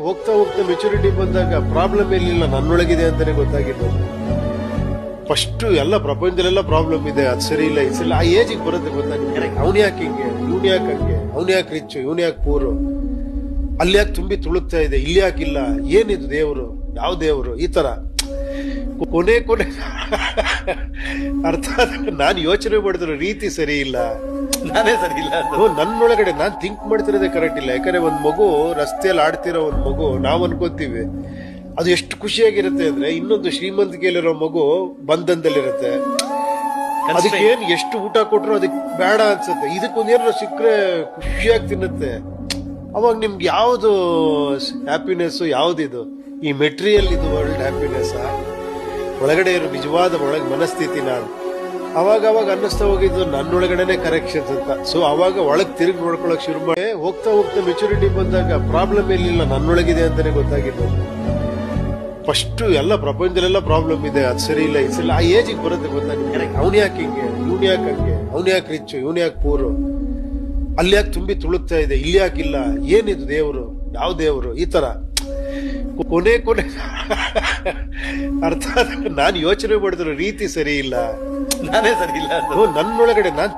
ಹೋಗ್ತಾ ಹೋಗ್ತಾ ಮೆಚುರಿಟಿ ಬಂದಾಗ ಪ್ರಾಬ್ಲಮ್ ಎಲ್ಲಿಲ್ಲ ನನ್ನೊಳಗಿದೆ ಅಂತಾನೆ ಗೊತ್ತಾಗಿಲ್ಲ. ಫಸ್ಟ್ ಎಲ್ಲ ಪ್ರಪಂಚದಲ್ಲೆಲ್ಲ ಪ್ರಾಬ್ಲಮ್ ಇದೆ, ಅದು ಸರಿ ಇಲ್ಲ ಇದು ಸರಿ, ಆ ಏಜಿಗೆ ಬರುತ್ತೆ ಗೊತ್ತಾಗಿದೆ. ಅವ್ನು ಯಾಕೆ ಹಿಂಗೆ, ಇವ್ನು ಯಾಕೆ ಹಂಗೆ, ಅವ್ನು ಯಾಕೆ ರಿಚ್, ಇವ್ನು ಯಾಕೆ ಪೂರು, ಅಲ್ಲಿ ಯಾಕೆ ತುಂಬಿ ತುಳುಕ್ತಾ ಇದೆ, ಇಲ್ಲಿ ಯಾಕಿಲ್ಲ, ಏನಿದು ದೇವರು, ಯಾವ ದೇವರು, ಈ ತರ ಕೊನೆ ಅರ್ಥ. ನಾನು ಯೋಚನೆ ಮಾಡಿದ್ರು ರೀತಿ ಸರಿ ಇಲ್ಲ, ನಾನೇ ಸರಿ ಇಲ್ಲ. ನನ್ನೊಳಗಡೆ ನಾನ್ ಥಿಂಕ್ ಮಾಡ್ತಿರೋದೇ ಕರೆಕ್ಟ್ ಇಲ್ಲ. ಯಾಕಂದ್ರೆ ಒಂದ್ ಮಗು ರಸ್ತೆಯಲ್ಲಿ ಆಡ್ತಿರೋ ಒಂದ್ ಮಗು ನಾವ್ ಅನ್ಕೋತೀವಿ ಅದು ಎಷ್ಟು ಖುಷಿಯಾಗಿರುತ್ತೆ ಅಂದ್ರೆ, ಇನ್ನೊಂದು ಶ್ರೀಮಂತಿಕೆಯಲ್ಲಿರೋ ಮಗು ಬಂಧನದಲ್ಲಿರುತ್ತೆ. ಅದಕ್ಕೆ ಏನ್ ಎಷ್ಟು ಊಟ ಕೊಟ್ರು ಅದಕ್ಕೆ ಬೇಡ ಅನ್ಸುತ್ತೆ. ಇದಕ್ಕೊಂದೇನಾದ್ರು ಸಿಕ್ಕರೆ ಖುಷಿಯಾಗಿ ತಿನ್ನುತ್ತೆ. ಅವಾಗ ನಿಮ್ಗೆ ಯಾವ್ದು ಹ್ಯಾಪಿನೆಸ್, ಯಾವ್ದಿದು ಈ ಮೆಟೀರಿಯಲ್, ಇದು ವರ್ಲ್ಡ್ ಹ್ಯಾಪಿನೆಸ್, ಒಳಗಡೆ ಇರೋ ನಿಜವಾದ ಒಳಗೆ ಮನಸ್ಥಿತಿ ನಾನು ಅವಾಗ ಅನ್ನಿಸ್ತಾ ಹೋಗಿದ್ದು ನನ್ನೊಳಗಡೆನೆ ಕರೆಕ್ಷನ್ಸ್ ಅಂತ. ಸೊ ಅವಾಗ ಒಳಗ್ ತಿರುಗಿ ನೋಡ್ಕೊಳಕ್ ಶುರು ಮಾಡಿ ಹೋಗ್ತಾ ಹೋಗ್ತಾ ಮೆಚುರಿಟಿ ಬಂದಾಗ ಪ್ರಾಬ್ಲಮ್ ಎಲ್ಲಿಲ್ಲ ನನ್ನೊಳಗಿದೆ ಅಂತಾನೆ ಗೊತ್ತಾಗಿಲ್ಲ. ಫಸ್ಟ್ ಎಲ್ಲ ಪ್ರಪಂಚದಲ್ಲೆಲ್ಲ ಪ್ರಾಬ್ಲಮ್ ಇದೆ, ಅದು ಸರಿ ಇಲ್ಲ ಇದು ಸರಿ, ಆ ಏಜಿಗೆ ಬರುತ್ತೆ ಗೊತ್ತಾಗಿದೆ. ಅವ್ನು ಯಾಕೆ ಹಿಂಗೆ, ಇವ್ನು ಯಾಕೆ ಹಂಗೆ, ಅವ್ನು ಯಾಕೆ ರಿಚ್, ಇವ್ನು ಯಾಕೆ ಪೂರು, ಅಲ್ಲಿ ಯಾಕೆ ತುಂಬಿ ತುಳುಕ್ತಾ ಇದೆ, ಇಲ್ಲಿ ಯಾಕಿಲ್ಲ, ಏನಿದು ದೇವರು, ಯಾವ ದೇವರು, ಈ ತರ ಕೊನೆ ಅರ್ಥ. ನಾನು ಯೋಚನೆ ಮಾಡಿದ್ರು ರೀತಿ ಸರಿ ಇಲ್ಲ, ನಾನೇ ಸರಿ ಇಲ್ಲ. ನನ್ನೊಳಗಡೆ ನಾನ್